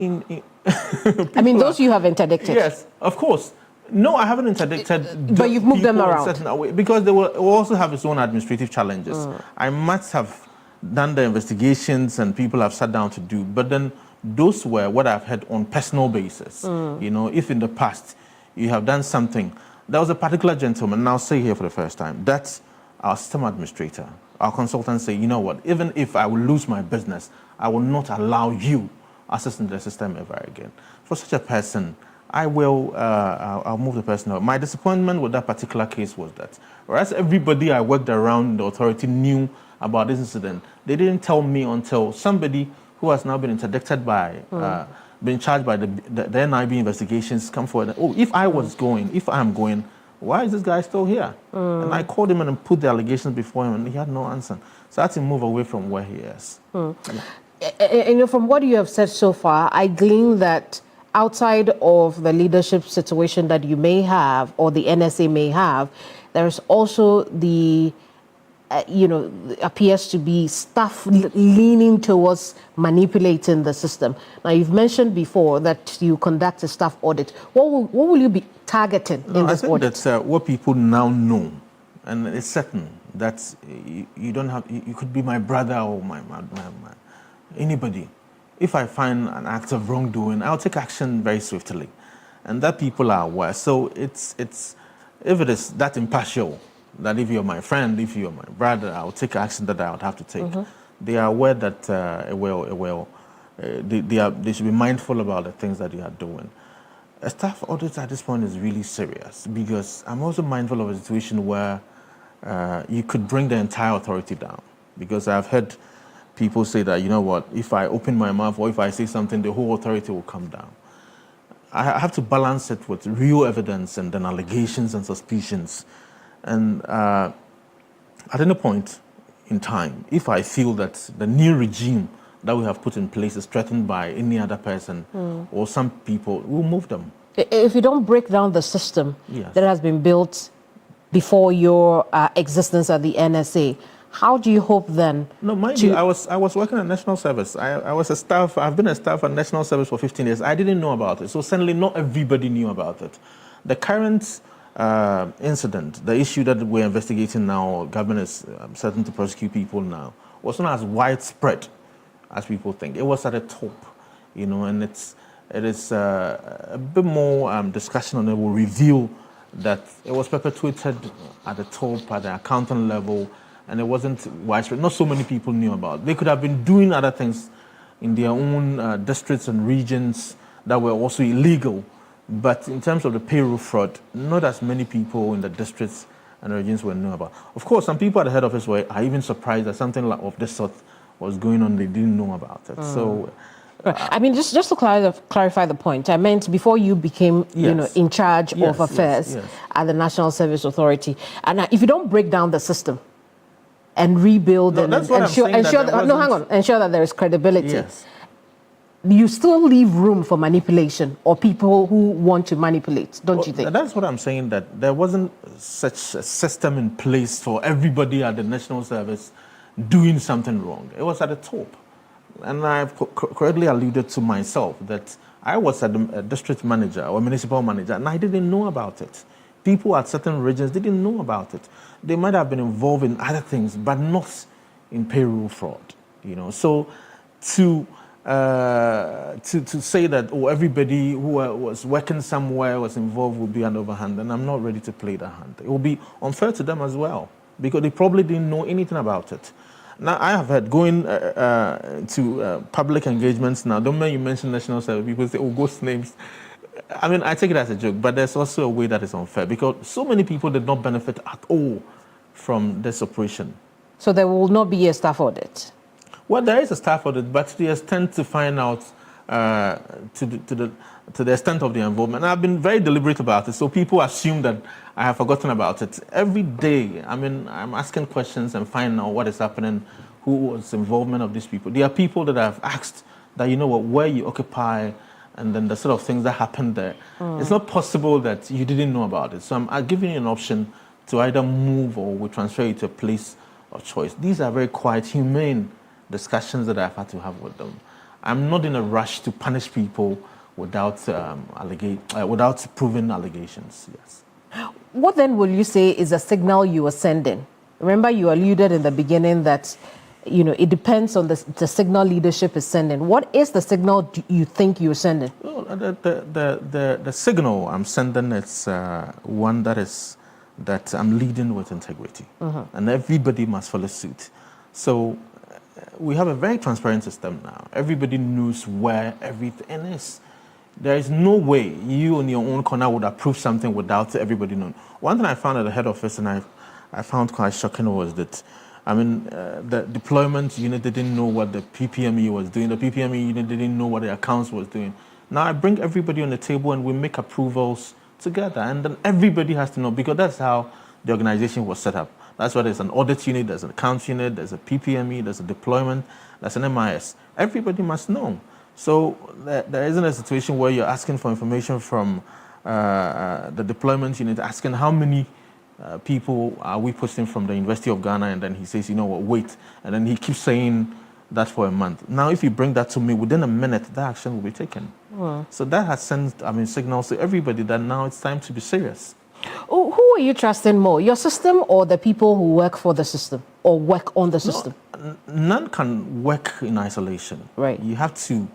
I mean, those you have interdicted. Yes, of course. No, I haven't interdicted. But you've moved them around. Because they will also have its own administrative challenges. I must have done the investigations and people have sat down to do. But then those were what I've had on personal basis. You know, if in the past you have done something, there was a particular gentleman, and I'll say here for the first time, that's our system administrator. Our consultants say, you know what, even if I will lose my business, I will not allow you access into the system ever again. For such a person, I'll move the person out. My disappointment with that particular case was that, whereas everybody I worked around the authority knew about this incident, they didn't tell me until somebody who has now been interdicted by, been charged by the NIB investigations come forward. Oh, if I'm going, why is this guy still here? And I called him and put the allegations before him, and he had no answer. So I had to move away from where he is. Yeah. You know, from what you have said so far, I glean that outside of the leadership situation that you may have or the NSA may have, there is also the, appears to be stuff leaning towards manipulating the system. Now, you've mentioned before that you conduct a staff audit. What will you be targeting in this audit? I think that's what people now know, and it's certain that you don't have. You could be my brother or my anybody. If I find an act of wrongdoing, I'll take action very swiftly, and that people are aware. So it's if it is that impartial, that if you're my friend, if you're my brother, I'll take action that I would have to take. They are aware that they should be mindful about the things that they are doing. A staff audit at this point is really serious because I'm also mindful of a situation where you could bring the entire authority down, because I've heard people say that, you know what, if I open my mouth or if I say something, the whole authority will come down. I have to balance it with real evidence and then allegations and suspicions. And at any point in time, if I feel that the new regime that we have put in place is threatened by any other person or some people, we'll move them. If you don't break down the system that has been built before your existence at the NSA, how do you hope then? No, mind you, I was working at National Service. I was a staff. I've been a staff at National Service for 15 years. I didn't know about it. So certainly not everybody knew about it. The current incident, the issue that we're investigating now, government is certain to prosecute people now, was not as widespread as people think. It was at the top, and it is a bit more discussion on it will reveal that it was perpetuated at the top, at the accountant level, and it wasn't widespread. Not so many people knew about it. They could have been doing other things in their own districts and regions that were also illegal. But in terms of the payroll fraud, not as many people in the districts and regions were know about. Of course, some people at the head office are even surprised that something of this sort was going on. They didn't know about it. So, I mean, just to clarify the point, I meant before you became, in charge of affairs at the National Service Authority, and if you don't break down the system and rebuild ensure that there is credibility. Yes. You still leave room for manipulation or people who want to manipulate, don't you think? That's what I'm saying, that there wasn't such a system in place for everybody at the National Service doing something wrong. It was at the top. And I've correctly alluded to myself that I was a district manager or municipal manager, and I didn't know about it. People at certain regions didn't know about it. They might have been involved in other things, but not in payroll fraud. So to say that everybody who was working somewhere was involved would be an overhand, and I'm not ready to play that hand. It will be unfair to them as well, because they probably didn't know anything about it. Now, I have heard going to public engagements now, the moment you mention National Service, people say, ghost names. I mean, I take it as a joke, but there's also a way that is unfair, because so many people did not benefit at all from this operation. So there will not be a staff audit? Well, there is a staff audit, but to the extent to find out to the extent of the involvement. And I've been very deliberate about it, so people assume that I have forgotten about it. Every day, I mean, I'm asking questions and finding out what is happening, who was involvement of these people. There are people that I've asked that, where you occupy, and then the sort of things that happened there. It's not possible that you didn't know about it. So I'm giving you an option to either move or we transfer you to a place of choice. These are very quiet, humane discussions that I've had to have with them. I'm not in a rush to punish people without without proving allegations. Yes. What then will you say is a signal you are sending? Remember, you alluded in the beginning that, it depends on the signal leadership is sending. What is the signal you think you're sending? Well, the signal I'm sending is one that I'm leading with integrity, and everybody must follow suit. So we have a very transparent system now. Everybody knows where everything is. There is no way you in your own corner would approve something without everybody knowing. One thing I found at the head office, and I found quite shocking, was that, the deployment unit didn't know what the PPME was doing. The PPME unit didn't know what the accounts was doing. Now I bring everybody on the table and we make approvals together, and then everybody has to know, because that's how the organization was set up. That's why there's an audit unit, there's an accounts unit, there's a PPME, there's a deployment, there's an MIS. Everybody must know. So there isn't a situation where you're asking for information from the deployment unit, asking how many people are we posting from the University of Ghana, and then he says, wait, and then he keeps saying that for a month. Now, if you bring that to me, within a minute, that action will be taken. So that has sent, signals to everybody that now it's time to be serious. Who are you trusting more, your system or the people who work for the system or work on the system? No, none can work in isolation. Right. You have to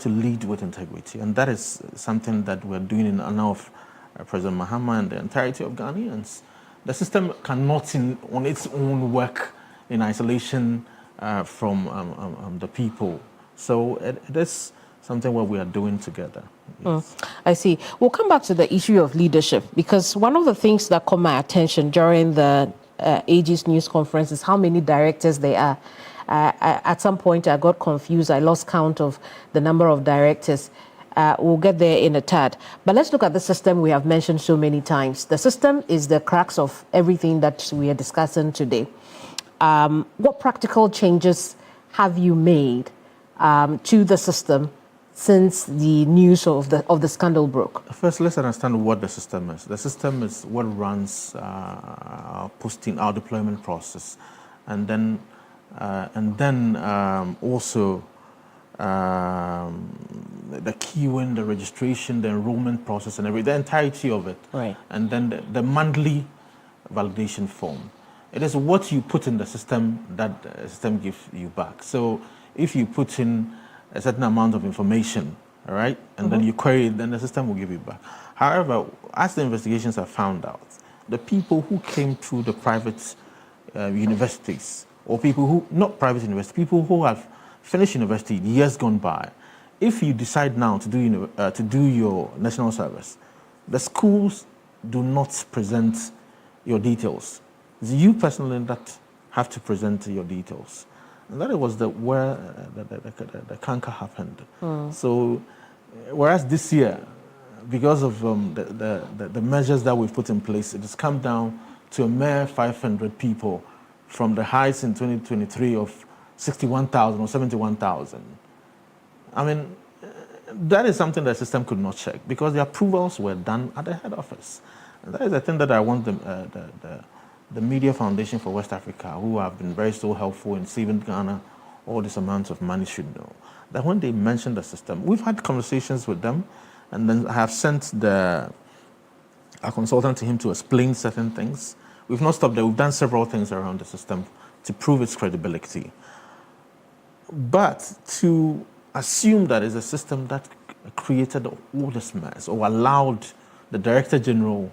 lead with integrity, and that is something that we're doing in honor of President Mahama and the entirety of Ghanaians. The system cannot, on its own, work in isolation from the people. So it is something what we are doing together. Yes. I see. We'll come back to the issue of leadership, because one of the things that caught my attention during the AG's news conference is how many directors there are. At some point, I got confused. I lost count of the number of directors. We'll get there in a tad. But let's look at the system we have mentioned so many times. The system is the crux of everything that we are discussing today. What practical changes have you made to the system since the news of the scandal broke? First, let's understand what the system is. The system is what runs our posting, our deployment process, and then also the queuing, the registration, the enrollment process, and the entirety of it. Right. And then the monthly validation form. It is what you put in the system that the system gives you back. So if you put in a certain amount of information, all right, and then you query it, then the system will give you back. However, as the investigations have found out, the people who came through the private universities, or people who, not private universities, people who have finished university years gone by, if you decide now to do your national service, the schools do not present your details. It's you personally that have to present your details. And that was where the canker happened. So, whereas this year, because of the measures that we've put in place, it has come down to a mere 500 people from the heights in 2023 of 61,000 or 71,000. That is something the system could not check, because the approvals were done at the head office. And that is the thing that I want the Media Foundation for West Africa, who have been very so helpful in saving Ghana all this amount of money, should know. That when they mention the system, we've had conversations with them, and then I have sent a consultant to him to explain certain things. We've not stopped there. We've done several things around the system to prove its credibility. But to assume that it's a system that created all this mess or allowed the Director General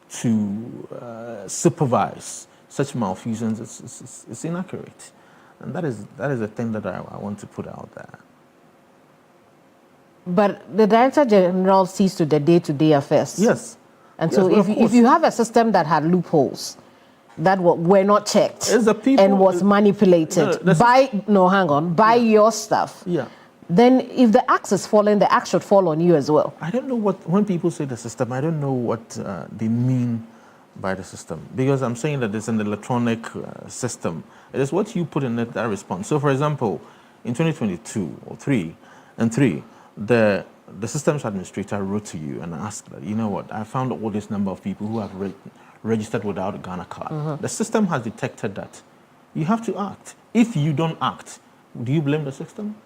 to supervise such malfeasance is inaccurate. And that is the thing that I want to put out there. But the Director General sees to the day-to-day affairs. Yes. And so if you have a system that had loopholes that were not checked and was manipulated by your stuff, then if the axe is falling, the axe should fall on you as well. I don't know when people say the system, I don't know what they mean by the system, because I'm saying that it's an electronic system. It is what you put in it that responds. So, for example, in 2022 or 3, the systems administrator wrote to you and asked that, you know what, I found all this number of people who have registered without a Ghana card. The system has detected that. You have to act. If you don't act, do you blame the system?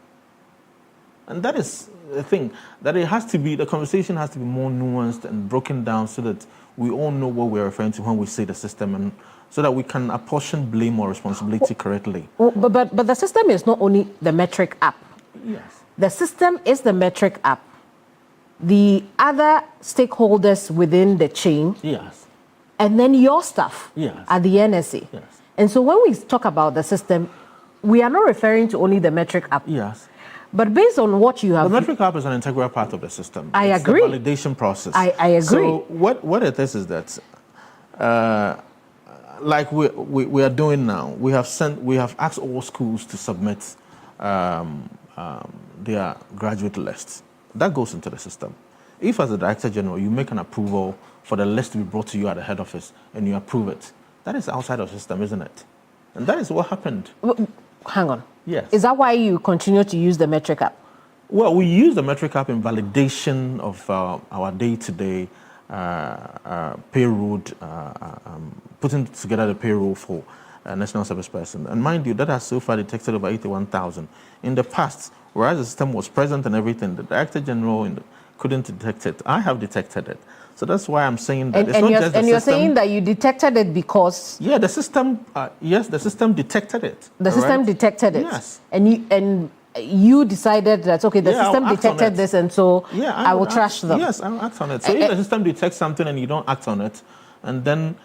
And that is the thing, that the conversation has to be more nuanced and broken down so that we all know what we're referring to when we say the system, and so that we can apportion blame or responsibility correctly. But the system is not only the metric app. Yes. The system is the metric app. The other stakeholders within the chain. Yes. And then your staff at the NSA. Yes. And so when we talk about the system, we are not referring to only the metric app. Yes. But based on what you have... The metric app is an integral part of the system. I it's agree. The validation process. I agree. So what it is that, like we are doing now, we have asked all schools to submit their graduate lists. That goes into the system. If as a Director General you make an approval for the list to be brought to you at the head office and you approve it, that is outside of the system, isn't it? And that is what happened. Hang on. Yes. Is that why you continue to use the metric app? Well, we use the metric app in validation of our day-to-day payroll, putting together the payroll for a national service person. And mind you, that has so far detected over 81,000. In the past, whereas the system was present and everything, the Director General couldn't detect it. I have detected it. So that's why I'm saying that it's not just the system. And you're saying that you detected it because... Yeah, the system, yes, the system detected it. The system detected it? Yes. And you decided that, okay, the system detected this, and so I will trash them. Yes, I'll act on it. So if the system detects something and you don't act on it, and then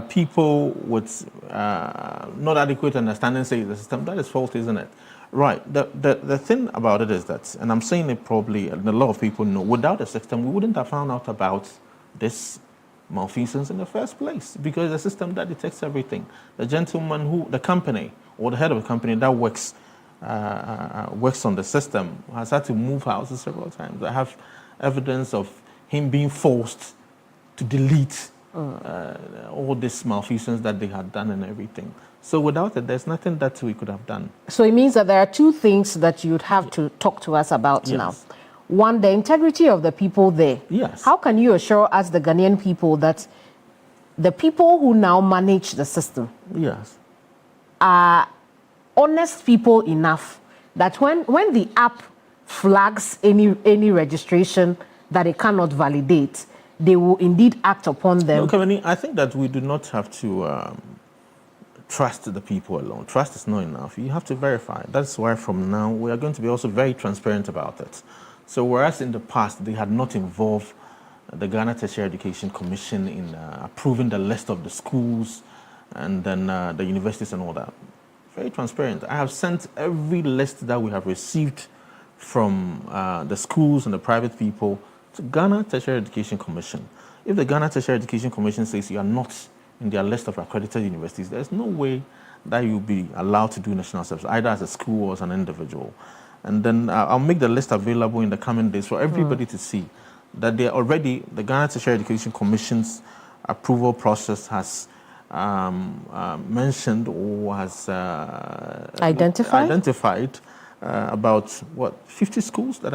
people with not adequate understanding say the system, that is fault, isn't it? Right. The thing about it is that, and I'm saying it probably, and a lot of people know, without the system, we wouldn't have found out about this malfeasance in the first place, because the system that detects everything. The gentleman the company, or the head of the company that works on the system has had to move houses several times. I have evidence of him being forced to delete all this malfeasance that they had done and everything. So without it, there's nothing that we could have done. So it means that there are two things that you'd have to talk to us about now. One, the integrity of the people there. Yes. How can you assure us, the Ghanaian people, that the people who now manage the system are honest people enough that when the app flags any registration that it cannot validate, they will indeed act upon them? No, Keminni, I think that we do not have to trust the people alone. Trust is not enough. You have to verify. That's why from now we are going to be also very transparent about it. So whereas in the past they had not involved the Ghana Tertiary Education Commission in approving the list of the schools and then the universities and all that, very transparent. I have sent every list that we have received from the schools and the private people to Ghana Tertiary Education Commission. If the Ghana Tertiary Education Commission says you are not in their list of accredited universities, there's no way that you'll be allowed to do national service, either as a school or as an individual. And then I'll make the list available in the coming days for everybody to see that they already, the Ghana Tertiary Education Commission's approval process has mentioned or has identified about 50 schools that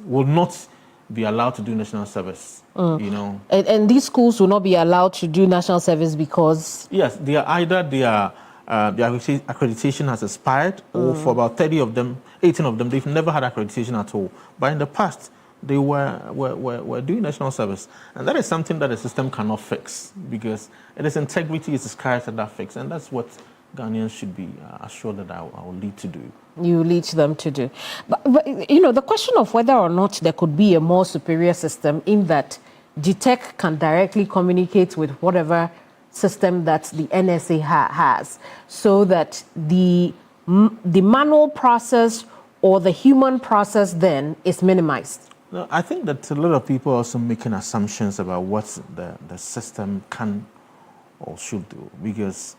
will not be allowed to do national service. You know, and these schools will not be allowed to do national service because they are either their accreditation has expired, or for about 18 of them, they've never had accreditation at all. But in the past, they were doing national service, and that is something that the system cannot fix, because it is integrity, it is character that fix, and that's what Ghanaians should be assured that I will lead to do. You lead them to do. But you know, the question of whether or not there could be a more superior system in that GTEC can directly communicate with whatever system that the NSA has, so that the manual process or the human process then is minimized. No, I think that a lot of people are also making assumptions about what the system can or should do, because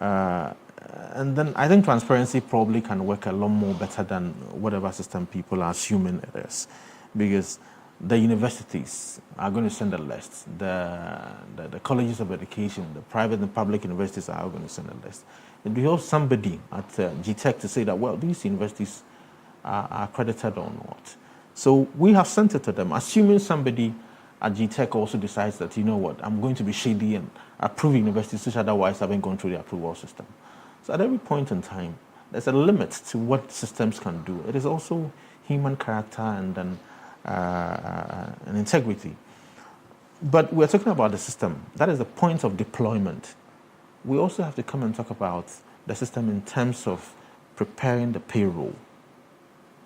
and then I think transparency probably can work a lot more better than whatever system people are assuming it is, because the universities are going to send a list, the colleges of education, the private and public universities are going to send a list. And we have somebody at GTEC to say that, well, these universities are accredited or not. So we have sent it to them, assuming somebody at GTEC also decides that, you know what, I'm going to be shady and approve universities which otherwise haven't gone through the approval system. So at every point in time, there's a limit to what systems can do. It is also human character and then and integrity. But we're talking about the system. That is the point of deployment. We also have to come and talk about the system in terms of preparing the payroll.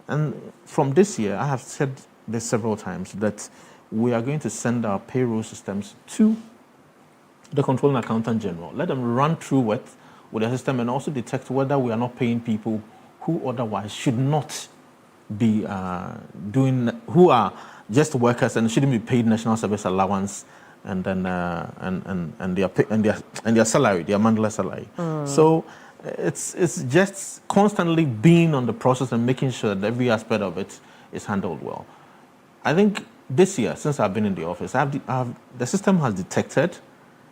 And from this year, I have said this several times, that we are going to send our payroll systems to the Controlling Accountant General. Let them run through it with the system and also detect whether we are not paying people who otherwise should not be who are just workers and shouldn't be paid national service allowance and then and their salary, their monthly salary. So it's just constantly being on the process and making sure that every aspect of it is handled well. I think this year, since I've been in the office, the system has detected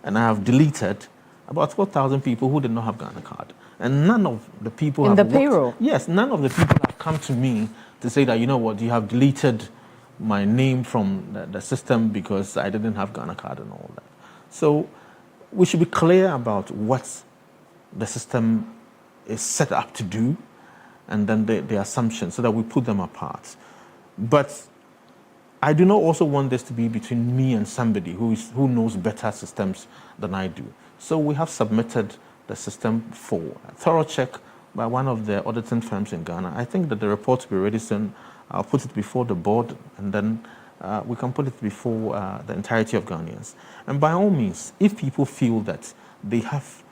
and I have deleted about 4,000 people who did not have Ghana card. And none of the people in the payroll? Yes, none of the people have come to me to say that, you know what, you have deleted my name from the system because I didn't have Ghana card and all that. So we should be clear about what the system is set up to do and then the assumptions so that we put them apart. But I do not also want this to be between me and somebody who knows better systems than I do. So we have submitted the system for a thorough check by one of the auditing firms in Ghana. I think that the report will be ready soon. I'll put it before the board, and then we can put it before the entirety of Ghanaians. And by all means, if people feel that they have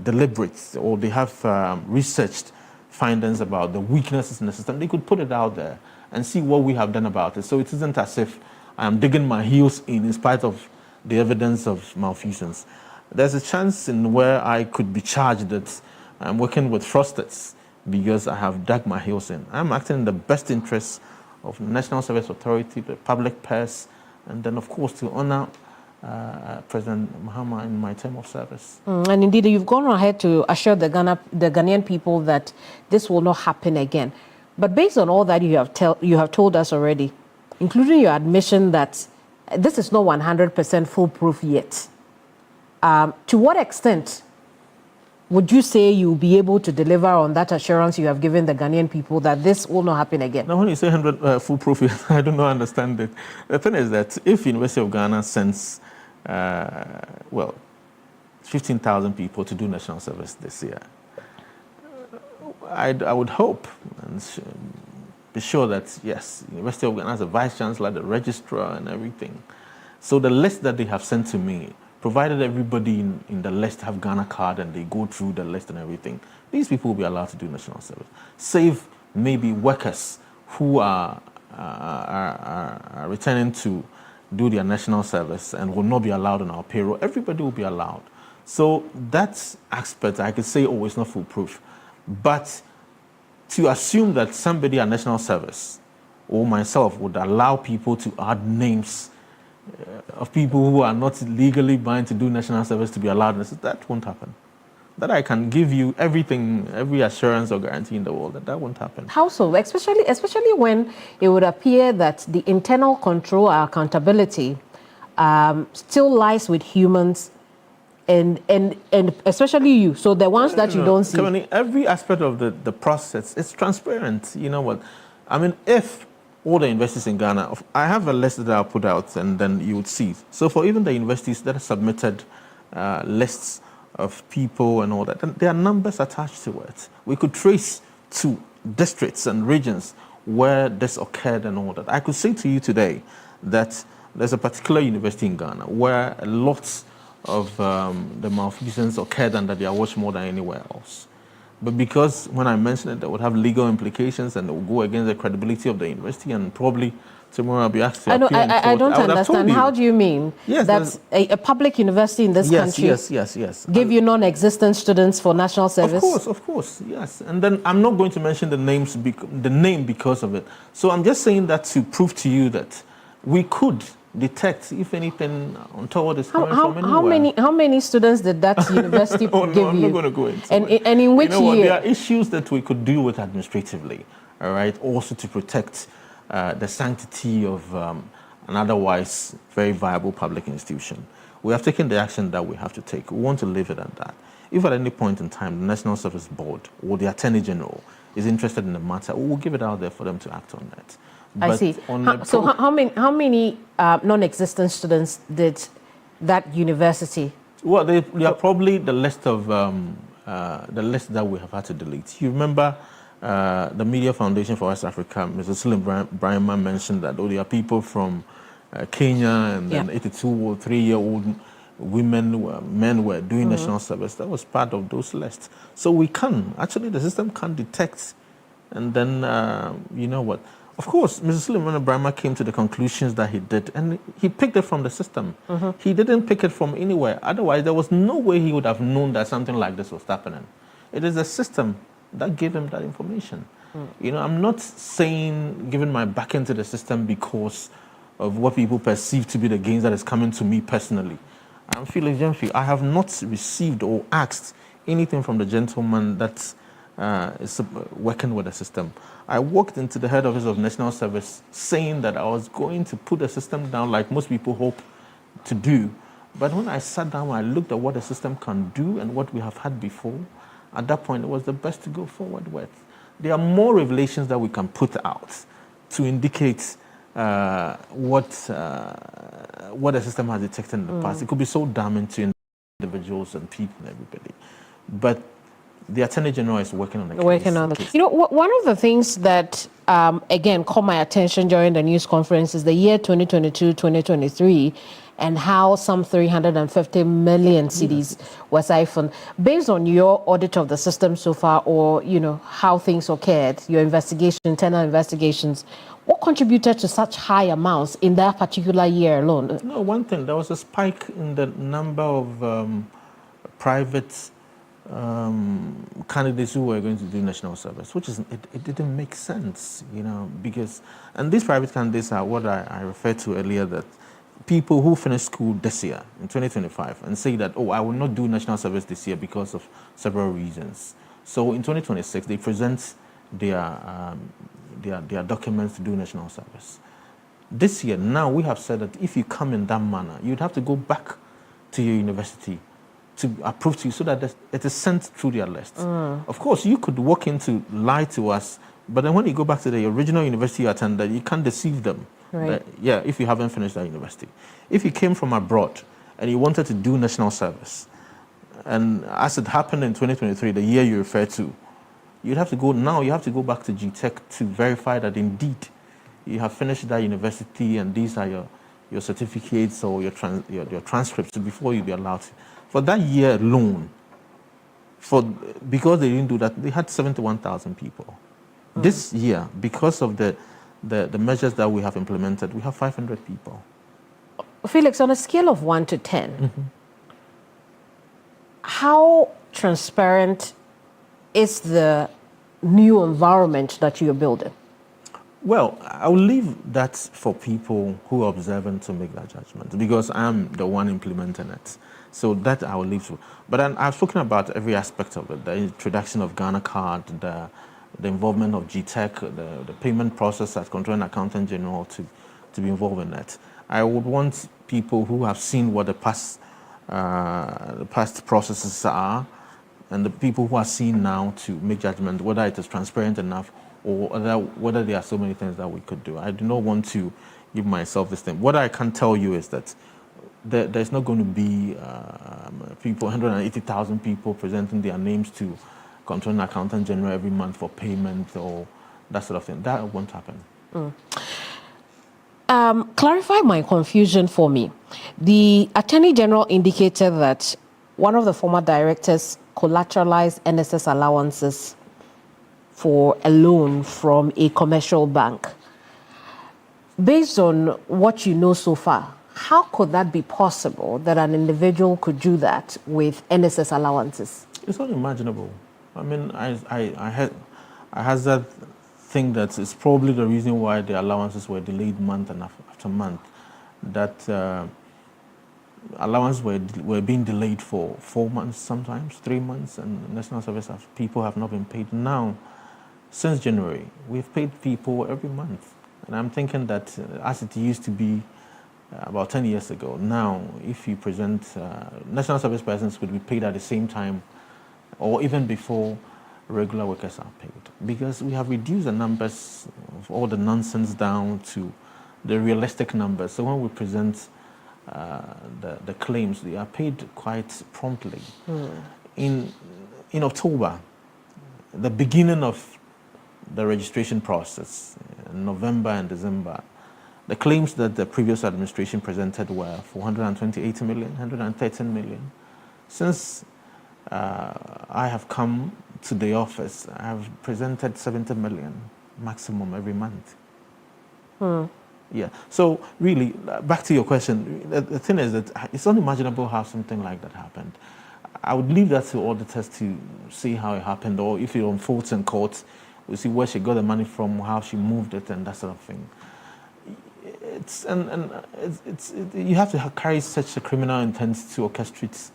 deliberate or they have researched findings about the weaknesses in the system, they could put it out there and see what we have done about it. So it isn't as if I'm digging my heels in spite of the evidence of malfeasance. There's a chance in where I could be charged that I'm working with fraudsters because I have dug my heels in. I'm acting in the best interests of the National Service Authority, the public purse, and then, of course, to honor President Mahama in my term of service. And indeed, you've gone ahead to assure the Ghanaian people that this will not happen again. But based on all that you have told us already, including your admission that this is not 100% foolproof yet, to what extent would you say you'll be able to deliver on that assurance you have given the Ghanaian people that this will not happen again? Now, when you say 100 foolproof, I do not understand it. The thing is that if University of Ghana sends, 15,000 people to do national service this year, I would hope and be sure that, yes, University of Ghana has a vice-chancellor, the registrar and everything. So the list that they have sent to me, provided everybody in the list have Ghana card and they go through the list and everything, these people will be allowed to do national service. Save maybe workers who are returning to do their national service and will not be allowed on our payroll. Everybody will be allowed. So that aspect, I could say, oh, it's not foolproof. But to assume that somebody at national service or myself would allow people to add names of people who are not legally bound to do national service to be allowed, that won't happen. That I can give you everything, every assurance or guarantee in the world that won't happen. How so? Especially when it would appear that the internal control or accountability still lies with humans and especially you. So the ones that you don't see. Keminni, every aspect of the process is transparent. You know what? I mean, if all the universities in Ghana, I have a list that I'll put out and then you would see. So for even the universities that have submitted lists of people and all that, and there are numbers attached to it. We could trace to districts and regions where this occurred and all that. I could say to you today that there's a particular university in Ghana where lots of the malfeasance occurred under their watch more than anywhere else. But because when I mention it, that would have legal implications and it will go against the credibility of the university, and probably tomorrow I'll be asked to appear in court. I don't understand. How do you mean? Yes, that a public university in this country yes. give you non-existent students for national service? Of course, yes. And then I'm not going to mention the name because of it. So I'm just saying that to prove to you that we could detect if anything untoward is coming from anywhere. How many students did that university give you? I'm not going to go into it. And in which year? There are issues that we could deal with administratively, all right, also to protect the sanctity of an otherwise very viable public institution. We have taken the action that we have to take. We want to leave it at that. If at any point in time the National Service Board or the Attorney General is interested in the matter, we'll give it out there for them to act on that. I see. So how many non-existent students did that university? Well, they are probably the list of the list that we have had to delete. You remember the Media Foundation for West Africa, Mr. Sulim Brahma mentioned that there are people from Kenya and then 82 or 3-year-old men were doing national service. That was part of those lists. So we can, actually the system can detect, and then, you know what, of course, Mr. Suleiman Brahma came to the conclusions that he did, and he picked it from the system. He didn't pick it from anywhere. Otherwise, there was no way he would have known that something like this was happening. It is the system that gave him that information. You know, I'm not saying giving my back into the system because of what people perceive to be the gains that is coming to me personally. I'm feeling Jemfi. I have not received or asked anything from the gentleman that is working with the system. I walked into the head office of National Service saying that I was going to put the system down like most people hope to do. But when I sat down, I looked at what the system can do and what we have had before. At that point, it was the best to go forward with. There are more revelations that we can put out to indicate what the system has detected in the past. It could be so damning to individuals and people and everybody. But the Attorney General is working on the case. You know, one of the things that, again, caught my attention during the news conference is the year 2022-2023 and how some 350 million cedis were siphoned. Based on your audit of the system so far, or, you know, how things occurred, your investigation, internal investigations, what contributed to such high amounts in that particular year alone? No, one thing, there was a spike in the number of private candidates who were going to do national service, which is, it didn't make sense, you know, because, and these private candidates are what I referred to earlier, that people who finish school this year, in 2025, and say that, oh, I will not do national service this year because of several reasons. So in 2026, they present their documents to do national service. This year, now we have said that if you come in that manner, you'd have to go back to your university to approve to you so that it is sent through their list. Of course, you could walk in to lie to us, but then when you go back to the original university you attended, you can't deceive them. Right. Yeah, if you haven't finished that university. If you came from abroad and you wanted to do national service, and as it happened in 2023, the year you referred to, you'd have to go, now you have to go back to GTech to verify that indeed you have finished that university and these are your certificates or your transcripts before you be allowed to. For that year alone, because they didn't do that, they had 71,000 people. This year, because of the measures that we have implemented, we have 500 people. Felix, on a scale of 1 to 10, how transparent is the new environment that you're building? Well, I'll leave that for people who are observant to make that judgment, because I'm the one implementing it. So that I will leave to. But I've spoken about every aspect of it, the introduction of Ghana Card, the involvement of GTech, the payment process as Controlling Accountant General to be involved in that. I would want people who have seen what the past processes are, and the people who are seen now to make judgment whether it is transparent enough or whether there are so many things that we could do. I do not want to give myself this thing. What I can tell you is that there's not going to be 180,000 people presenting their names to Controlling Accountant General every month for payment or that sort of thing. That won't happen. Clarify my confusion for me. The Attorney General indicated that one of the former directors collateralized NSS allowances for a loan from a commercial bank. Based on what you know so far, how could that be possible that an individual could do that with NSS allowances? It's unimaginable. I mean, I had that thing that is probably the reason why the allowances were delayed month after month. That allowances were being delayed for 4 months, sometimes 3 months, and national service people have not been paid. Now, since January, we've paid people every month. And I'm thinking that as it used to be about 10 years ago, now if you present, national service persons could be paid at the same time or even before regular workers are paid, because we have reduced the numbers of all the nonsense down to the realistic numbers. So when we present the claims, they are paid quite promptly. In October, the beginning of the registration process, November and December, the claims that the previous administration presented were for 128 million, 113 million. Since I have come to the office, I have presented 70 million maximum every month. Yeah. So really, back to your question, the thing is that it's unimaginable how something like that happened. I would leave that to auditors to see how it happened, or if it unfolds in court, we'll see where she got the money from, how she moved it, and that sort of thing. You have to carry such a criminal intent to orchestrate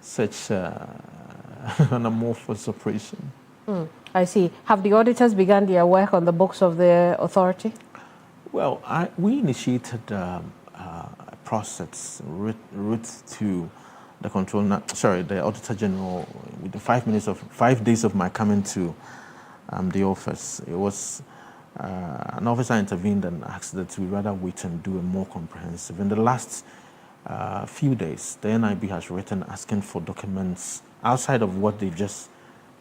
such an amorphous operation. I see. Have the auditors begun their work on the books of the authority? Well, we initiated a process route to the the Auditor General with the 5 days of my coming to the office. It was an officer intervened and asked that we rather wait and do a more comprehensive. In the last few days, the NIB has written asking for documents outside of what they've just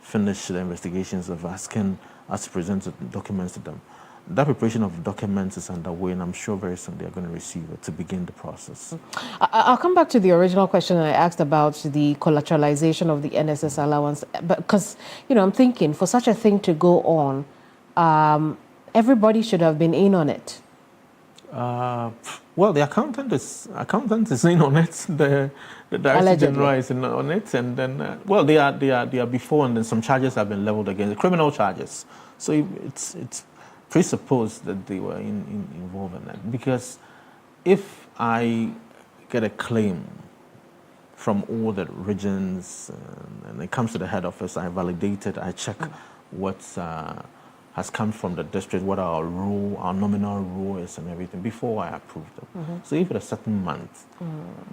finished the investigations of, asking us to present the documents to them. That preparation of documents is underway, and I'm sure very soon they're going to receive it to begin the process. I'll come back to the original question I asked about the collateralization of the NSS allowance, because I'm thinking for such a thing to go on, everybody should have been in on it. Well, the accountant is in on it. The Director General is in on it, and then they are before, and then some charges have been leveled against criminal charges. So it's presupposed that they were involved in that, because if I get a claim from all the regions and it comes to the head office, I validate it, I check what has come from the district, what our nominal rule is and everything before I approve them. So if at a certain month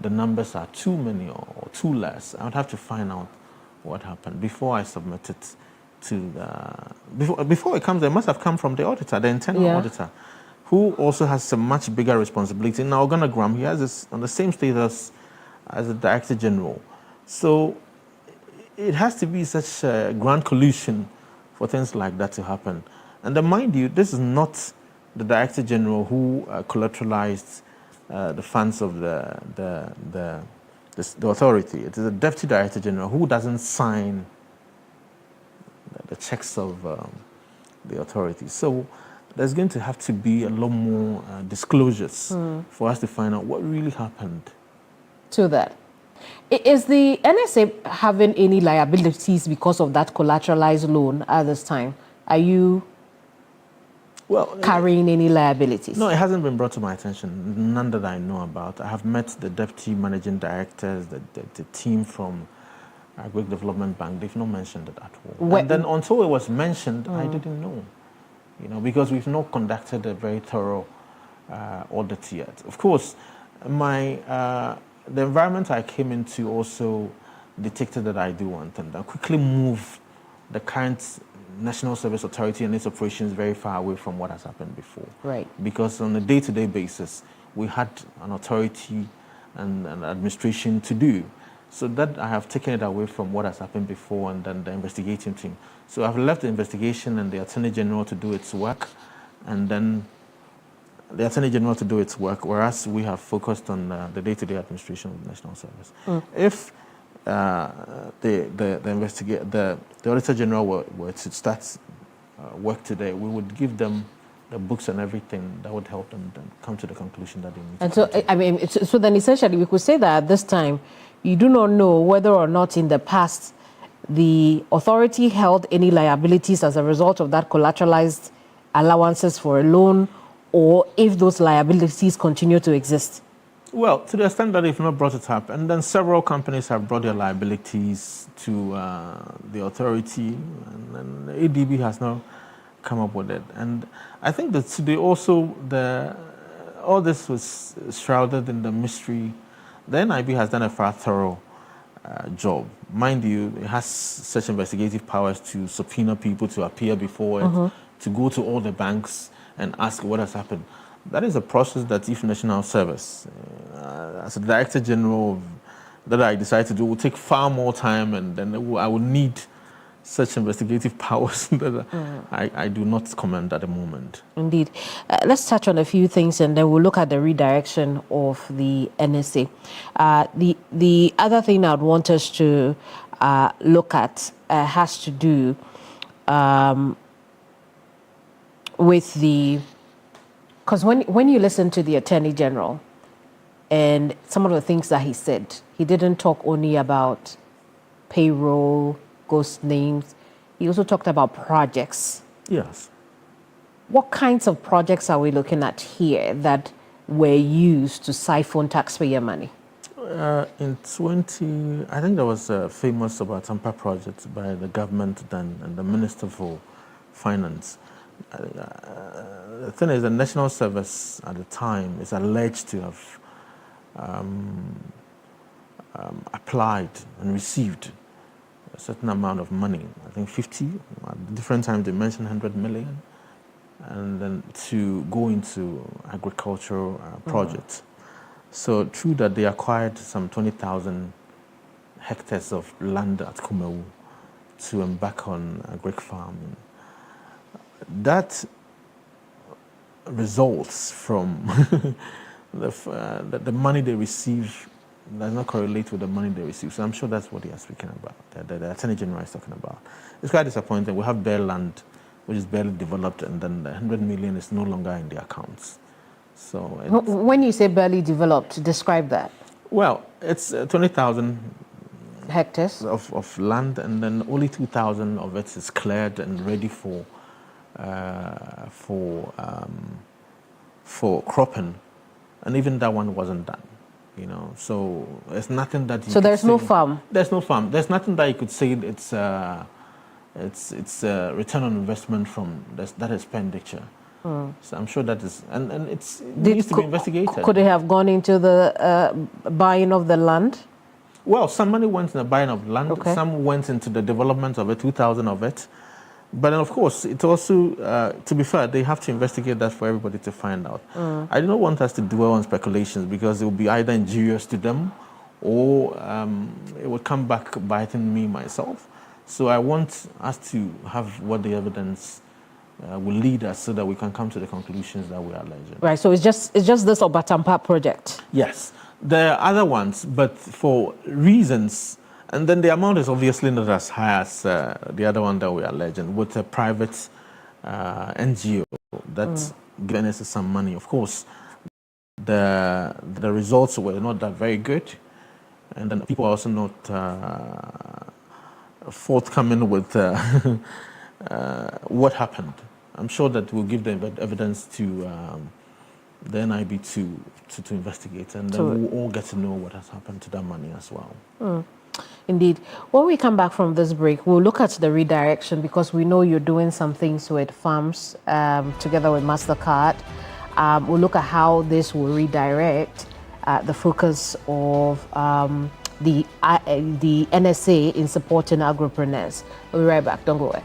the numbers are too many or too less, I would have to find out what happened before I submit it to the... Before it comes, it must have come from the auditor, the internal auditor, who also has a much bigger responsibility. In our organogram, he has this on the same status as the Director General. So it has to be such a grand collusion for things like that to happen. And then, mind you, this is not the Director General who collateralized the funds of the authority. It is the Deputy Director General who doesn't sign the checks of the authority. So there's going to have to be a lot more disclosures for us to find out what really happened. To that. Is the NSA having any liabilities because of that collateralized loan at this time? Are you carrying any liabilities? No, it hasn't been brought to my attention, none that I know about. I have met the deputy managing directors, the team from Agric Development Bank. They've not mentioned it at all. And then until it was mentioned, I didn't know, because we've not conducted a very thorough audit yet. Of course, the environment I came into also detected that I do want, and I quickly moved the current National Service Authority and its operations very far away from what has happened before. Right. Because on a day-to-day basis, we had an authority and an administration to do. So that I have taken it away from what has happened before, and then the investigating team. So I've left the investigation and the Attorney General to do its work, and then the Attorney General to do its work, whereas we have focused on the day-to-day administration of the National Service. If the Auditor General were to start work today, we would give them the books and everything that would help them then come to the conclusion that they need. And so then essentially we could say that at this time, you do not know whether or not in the past the authority held any liabilities as a result of that collateralized allowances for a loan, or if those liabilities continue to exist. Well, to the extent that they've not brought it up, and then several companies have brought their liabilities to the authority, and then the ADB has now come up with it. And I think that today also all this was shrouded in the mystery. The NIB has done a far thorough job mind you, it has such investigative powers to subpoena people to appear before it, to go to all the banks and ask what has happened. That is a process that if National Service, as a Director General, that I decide to do, will take far more time, and then I will need such investigative powers that I do not comment at the moment. Indeed. Let's touch on a few things and then we'll look at the redirection of the NSA. The other thing I'd want us to look at has to do with because when you listen to the Attorney General and some of the things that he said, he didn't talk only about payroll, ghost names. He also talked about projects. Yes. What kinds of projects are we looking at here that were used to siphon taxpayer money? I think there was a famous Obatampa project by the government then and the Minister for Finance. The thing is, the National Service at the time is alleged to have applied and received a certain amount of money. I think 50. At different times they mentioned 100 million, and then to go into agricultural projects. So true that they acquired some 20,000 hectares of land at Kumewu to embark on a brick farm. That results from the money they receive does not correlate with the money they receive. So I'm sure that's what they are speaking about, the Attorney General is talking about. It's quite disappointing. We have bare land, which is barely developed, and then the 100 million is no longer in the accounts. So when you say barely developed, describe that. Well, it's 20,000 hectares of land, and then only 2,000 of it is cleared and ready for cropping, and even that one wasn't done. You know, so there's nothing that you. So there's no farm. There's no farm. There's nothing that you could say it's return on investment from that expenditure. So I'm sure that is, and it needs to be investigated. Could it have gone into the buying of the land? Well, some money went in the buying of land. Okay. Some went into the development of it, 2,000 of it. But then, of course, it also, to be fair, they have to investigate that for everybody to find out. I do not want us to dwell on speculations because it will be either injurious to them or it will come back biting me myself. So I want us to have what the evidence will lead us so that we can come to the conclusions that we are alleging. Right, so it's just this Obatampa project? Yes. There are other ones, but for reasons, and then the amount is obviously not as high as the other one that we are alleging, with a private NGO that's given us some money. Of course, the results were not that very good, and then people are also not forthcoming with what happened. I'm sure that we'll give the evidence to the NIB to investigate, and then we'll all get to know what has happened to that money as well. Indeed. When we come back from this break, we'll look at the redirection because we know you're doing some things with farms together with MasterCard. We'll look at how this will redirect the focus of the NSA in supporting agripreneurs. We'll be right back. Don't go away.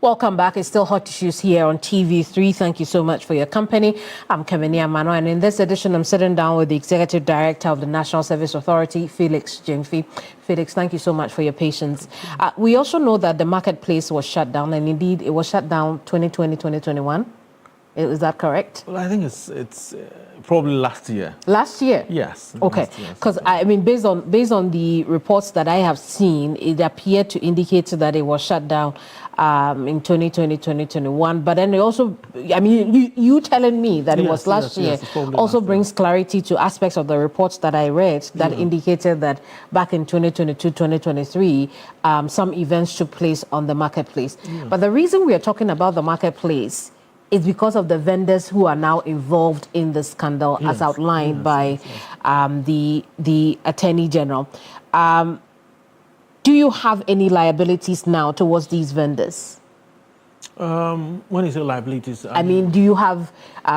Welcome back. It's still Hot Issues here on TV3. Thank you so much for your company. I'm Keminni Amanor, and in this edition, I'm sitting down with the Executive Director of the National Service Authority, Felix Gyamfi. Felix, thank you so much for your patience. We also know that the marketplace was shut down, and indeed, it was shut down 2020, 2021. Is that correct? Well, I think it's probably last year. Last year? Yes. Okay. Because I mean, based on the reports that I have seen, it appeared to indicate that it was shut down in 2020, 2021. But then it also, I mean, you telling me that it was last year also brings clarity to aspects of the reports that I read that indicated that back in 2022, 2023, some events took place on the marketplace. But the reason we are talking about the marketplace is because of the vendors who are now involved in the scandal, as outlined by the Attorney General. Do you have any liabilities now towards these vendors? When you say liabilities, I mean, do you have,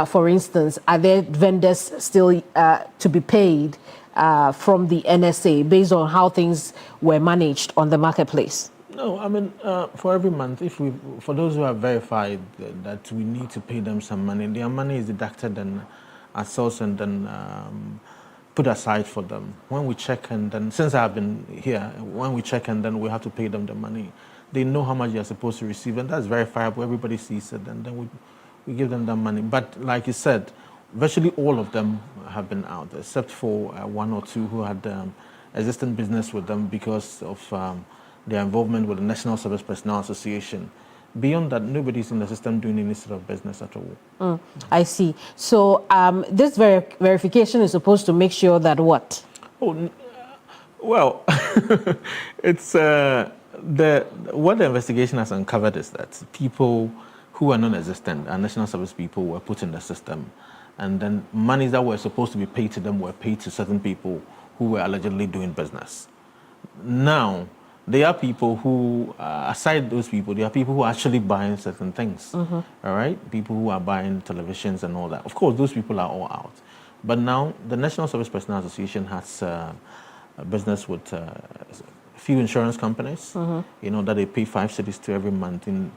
for instance, are there vendors still to be paid from the NSA based on how things were managed on the marketplace? No, I mean, for every month, for those who have verified that we need to pay them some money, their money is deducted and assessed and then put aside for them. When we check and then, since I've been here, when we check and then we have to pay them the money, they know how much they're supposed to receive, and that's verifiable. Everybody sees it, and then we give them that money. But like you said, virtually all of them have been out, except for one or two who had existing business with them because of their involvement with the National Service Personnel Association. Beyond that, nobody's in the system doing any sort of business at all. I see. So this verification is supposed to make sure that what? Oh, well, it's what the investigation has uncovered is that people who are non-existent and National Service people were put in the system, and then monies that were supposed to be paid to them were paid to certain people who were allegedly doing business. Now, there are people who, aside those people, there are people who are actually buying certain things, all right? People who are buying televisions and all that. Of course, those people are all out. But now, the National Service Personnel Association has a business with a few insurance companies, you know, that they pay 5 cities to every month. In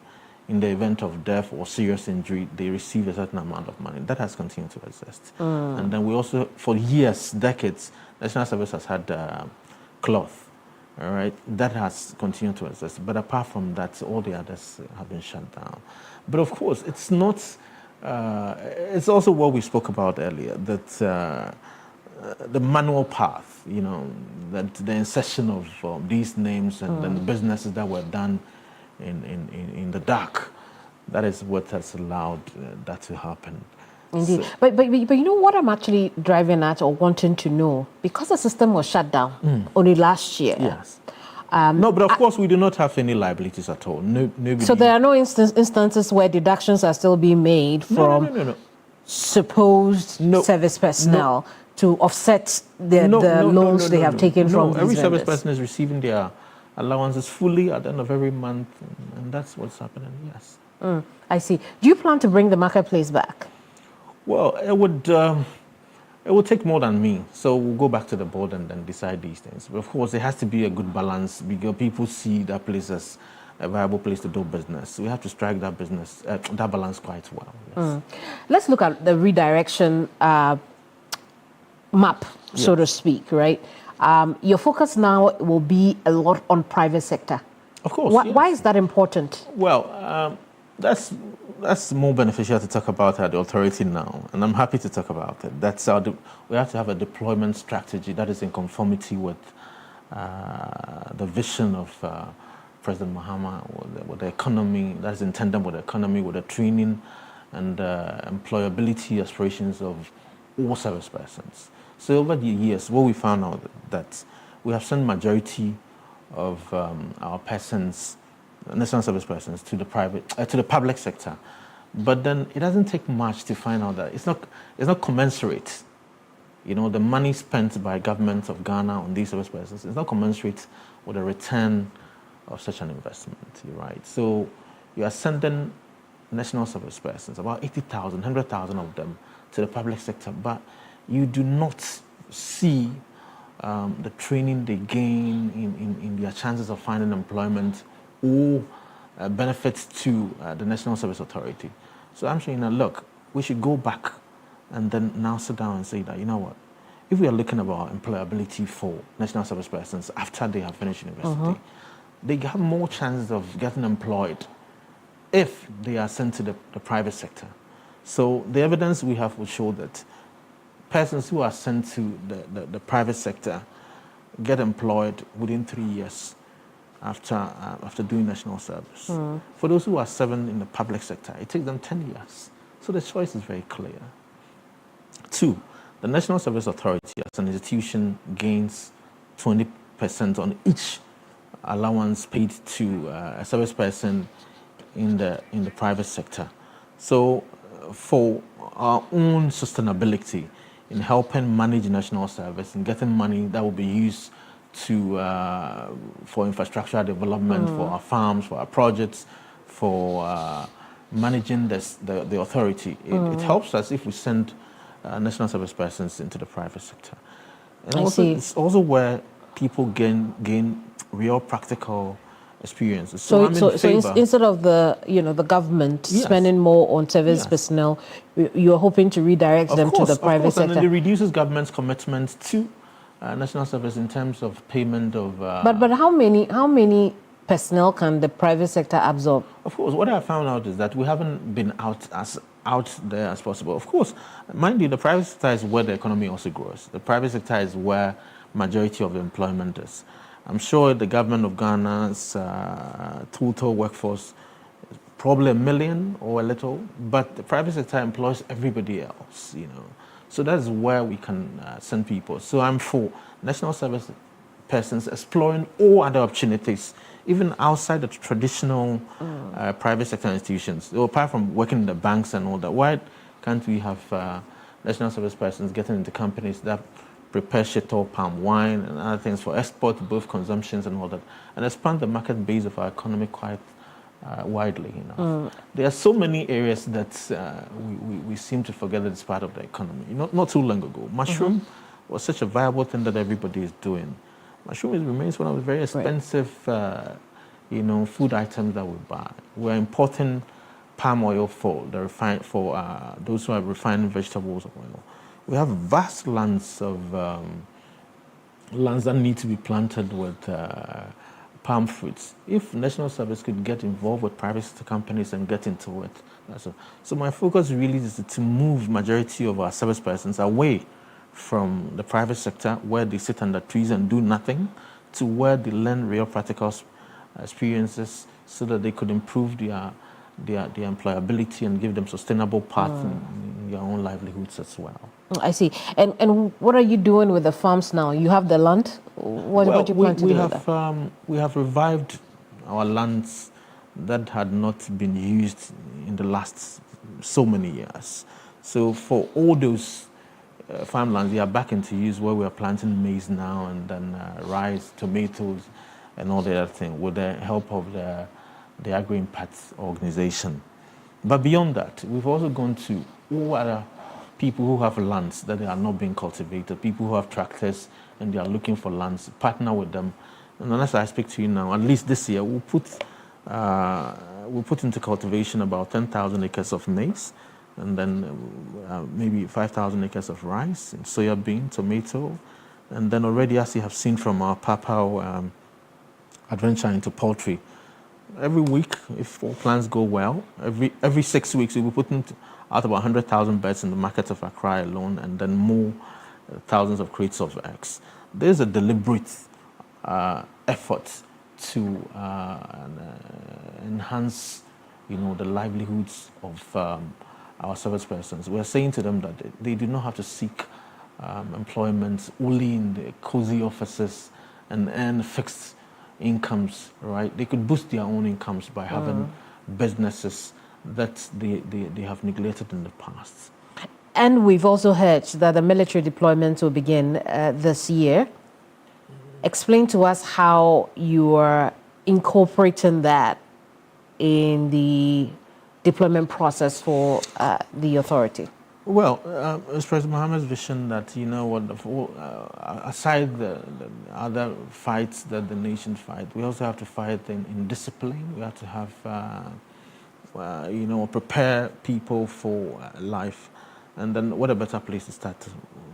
the event of death or serious injury, they receive a certain amount of money. That has continued to exist. And then we also, for years, decades, National Service has had cloth. All right, that has continued to exist. But apart from that, all the others have been shut down. But of course, it's not, it's also what we spoke about earlier, that the manual path, you know, that the insertion of these names and then businesses that were done in the dark, that is what has allowed that to happen. Indeed. So, but you know what I'm actually driving at or wanting to know? Because the system was shut down only last year. Yes. No, but of course we do not have any liabilities at all. Nobody. So there are no instances where deductions are still being made from supposed service personnel to offset the loans they have taken from these every vendors. service person is receiving their allowances fully at the end of every month, and that's what's happening, yes. I see. Do you plan to bring the marketplace back? Well, it would take more than me. So we'll go back to the board and then decide these things. But of course, there has to be a good balance because people see that place as a viable place to do business. So we have to strike that that balance quite well. Yes. Let's look at the redirection map, so to speak, right? Your focus now will be a lot on private sector. Of course. Why is that important? Well, that's more beneficial to talk about at the authority now, and I'm happy to talk about it. That's we have to have a deployment strategy that is in conformity with the vision of President Mahama, with the economy, that is in tandem with the economy, with the training and employability aspirations of all service persons. So over the years, what we found out that we have sent majority of our persons, national service persons, to the public sector, but then it doesn't take much to find out that it's not commensurate. You know, the money spent by government of Ghana on these service persons is not commensurate with the return of such an investment. Right? So you are sending national service persons, about 80,000, 100,000 of them, to the public sector, but you do not see the training they gain in their chances of finding employment or benefits to the National Service Authority. So I'm saying, look, we should go back and then now sit down and say that, you know what, if we are looking about employability for national service persons after they have finished university, they have more chances of getting employed if they are sent to the private sector. So the evidence we have will show that persons who are sent to the private sector get employed within 3 years after doing national service. For those who are 7 in the public sector, it takes them 10 years. So the choice is very clear. 2, the National Service Authority as an institution gains 20% on each allowance paid to a service person in the private sector. So for our own sustainability in helping manage national service and getting money that will be used to for infrastructural development, for our farms, for our projects, for managing the authority, it helps us if we send national service persons into the private sector. And also, it's also where people gain real practical experiences. So instead of the government spending more on service personnel, you're hoping to redirect them to the private sector. And it reduces government's commitment to national service in terms of payment of. But how many personnel can the private sector absorb? Of course, what I found out is that we haven't been out there as possible. Of course, mind you, the private sector is where the economy also grows. The private sector is where majority of the employment is. I'm sure the government of Ghana's total workforce is probably 1 million or a little, but the private sector employs everybody else, So that's where we can send people. So I'm for national service persons exploring all other opportunities, even outside the traditional private sector institutions. So apart from working in the banks and all that, why can't we have national service persons getting into companies that prepare shito, palm wine, and other things for export, both consumptions and all that, and expand the market base of our economy quite widely. There are so many areas that we seem to forget that it's part of the economy. Not too long ago, mushroom was such a viable thing that everybody is doing. Mushroom remains one of the very expensive, food items that we buy. We're importing palm oil for those who are refining vegetables oil. We have vast lands that need to be planted with palm fruits. If national service could get involved with private sector companies and get into it, so my focus really is to move majority of our service persons away from the private sector, where they sit under trees and do nothing, to where they learn real practical experiences, so that they could improve their employability and give them sustainable path in their own livelihoods as well. I see. And what are you doing with the farms now? You have the land. What do you plan to do with that? We have revived our lands that had not been used in the last so many years. So for all those farmlands, they are back into use, where we are planting maize now, and then rice, tomatoes, and all the other thing, with the help of the Agri-Impact organization. But beyond that, we've also gone to all other people who have lands that they are not being cultivated, people who have tractors and they are looking for lands, partner with them. And as I speak to you now, at least this year, we'll put into cultivation about 10,000 acres of maize, and then maybe 5,000 acres of rice, and soya bean, tomato, and then already, as you have seen from our Papa adventure into poultry, every week, if all plans go well, every 6 weeks, we'll be putting out about 100,000 birds in the market of Accra alone, and then more thousands of crates of eggs. There's a deliberate effort to enhance, the livelihoods of our service persons. We're saying to them that they do not have to seek employment only in the cozy offices and earn fixed incomes, right? They could boost their own incomes by having businesses that they have neglected in the past. And we've also heard that the military deployment will begin this year. Explain to us how you are incorporating that in the deployment process for the authority. Well, it's President Mohammed's vision that, aside the other fights that the nation fight, we also have to fight in discipline. We have to have, prepare people for life. And then what a better place to start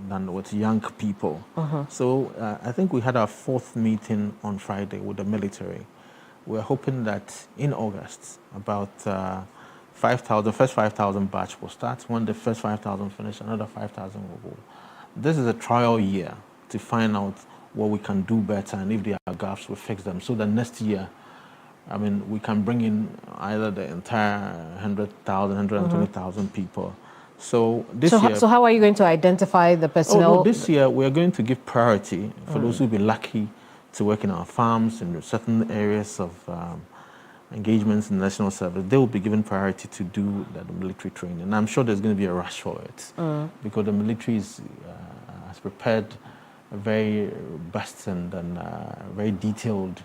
than with young people. So I think we had our 4th meeting on Friday with the military. We're hoping that in August, about 5,000, first 5,000 batch will start. When the first 5,000 finish, another 5,000 will go. This is a trial year to find out what we can do better, and if there are gaps, we fix them. So that next year, we can bring in either the entire 100,000, 120,000 people. So this year... So how are you going to identify the personnel? Oh, no, this year we are going to give priority for those who've been lucky to work in our farms in certain areas of engagements in the national service. They will be given priority to do the military training. And I'm sure there's going to be a rush for it because the military has prepared a very robust and very detailed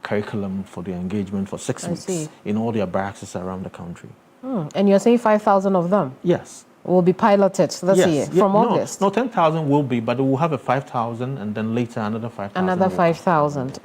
curriculum for the engagement for 6 weeks in all their barracks around the country. And you're saying 5,000 of them? Yes. Will be piloted this year, from August? No, 10,000 will be, but we'll have a 5,000 and then later another 5,000. Another 5,000.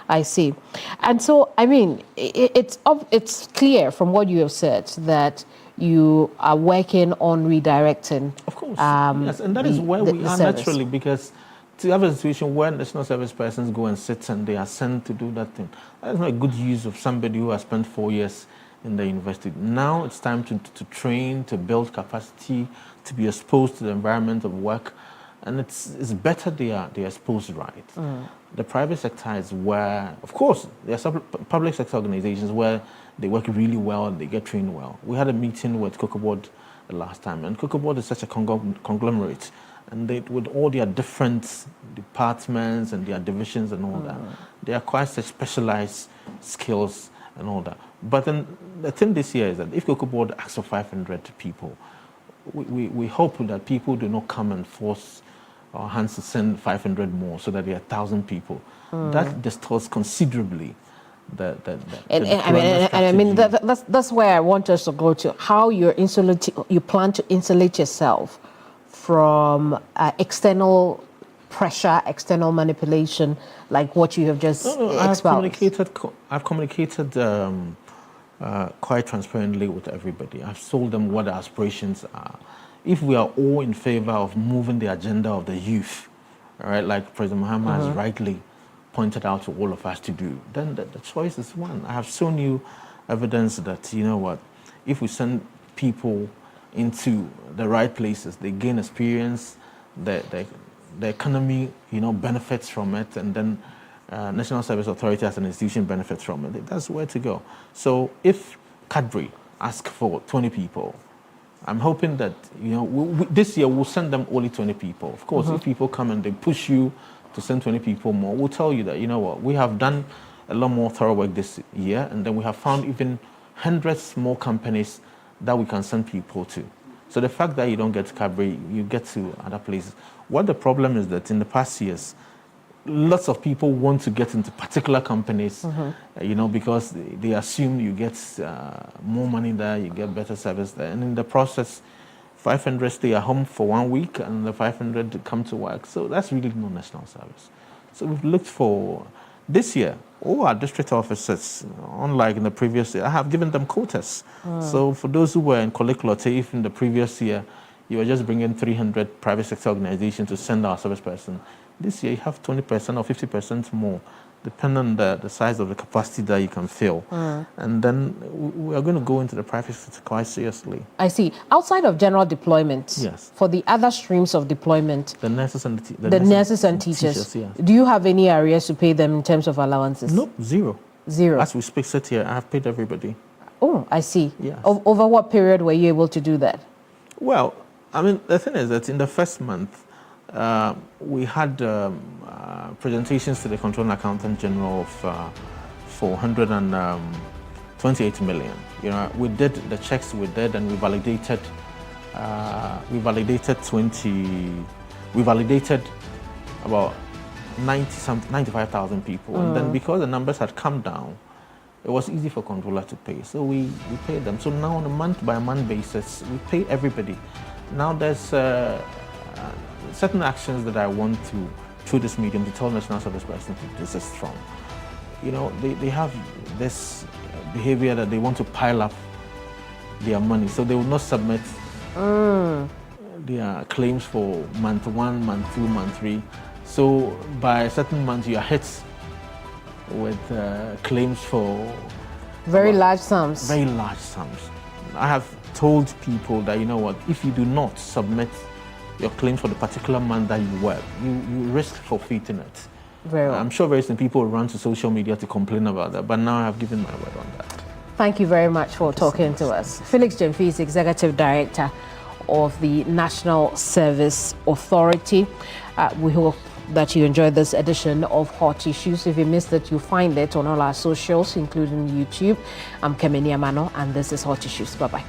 I see. And so, it's clear from what you have said that you are working on redirecting. Of course, yes, and that is where we are naturally, because to have a situation where national service persons go and sit and they are sent to do that thing, that is not a good use of somebody who has spent 4 years in the university. Now it's time to train, to build capacity, to be exposed to the environment of work, and it's better they're exposed right. The private sector is where, of course, there are some public sector organizations where they work really well and they get trained well. We had a meeting with Cocoa the last time, and Cocoa is such a conglomerate, and with all their different departments and their divisions and all that, they acquire such specialized skills and all that. But then the thing this year is that if Cocoa Board asks for 500 people, we hope that people do not come and force our hands to send 500 more so that there are 1,000 people. That distorts considerably that's where I want us to go to, how you plan to insulate yourself from external pressure, external manipulation, like what you have just espoused. I've communicated quite transparently with everybody. I've told them what our aspirations are. If we are all in favor of moving the agenda of the youth, all right, like President Mohammed has rightly pointed out to all of us to do, then the choice is one. I have shown you evidence that, if we send people into the right places, they gain experience, the economy, benefits from it, and then National Service Authority as an institution benefits from it. That's where to go. So if Cadbury asks for 20 people, I'm hoping that, this year we'll send them only 20 people. Of course, if people come and they push you to send 20 people more, we'll tell you that, we have done a lot more thorough work this year, and then we have found even hundreds more companies that we can send people to. So the fact that you don't get to Cadbury, you get to other places. What the problem is that in the past years, lots of people want to get into particular companies, because they assume you get more money there, you get better service there. And in the process, 500 stay at home for 1 week and the 500 come to work. So that's really no national service. So we've looked for, this year, all our district officers, unlike in the previous year, I have given them quotas. So for those who were in Koleklote, if in the previous year, you were just bringing 300 private sector organizations to send our service person, this year you have 20% or 50% more, depending on the size of the capacity that you can fill. And then we are going to go into the private sector quite seriously. I see. Outside of general deployment, yes, for the other streams of deployment, the nurses and the nurses and teachers, yes. Do you have any areas to pay them in terms of allowances? No, zero. Zero. As we speak, sit here, I have paid everybody. Oh, I see. Yes. Over what period were you able to do that? Well, the thing is that in the first month, we had presentations to the Controller Accountant General of 428 million. We did the checks we did, and we validated about 95,000 people. And then because the numbers had come down, it was easy for Controller to pay. So we paid them. So now on a month-by-month basis, we pay everybody. Now there's certain actions that I want to, through this medium, to tell national service personnel to desist from. You know, they have this behavior that they want to pile up their money, so they will not submit their claims for month 1, month 2, month 3. So by a certain month, you are hit with claims for very large sums. Very large sums. I have told people that, you know what, if you do not submit your claims for the particular month that you work, you risk forfeiting it. Very well. I'm sure very soon people will run to social media to complain about that, but now I have given my word on that. Thank you very much for talking to us. Felix Gyamfi is Executive Director of the National Service Authority. We hope that you enjoyed this edition of Hot Issues. If you missed it, you'll find it on all our socials, including YouTube. I'm Keminni Amanor, and this is Hot Issues. Bye-bye.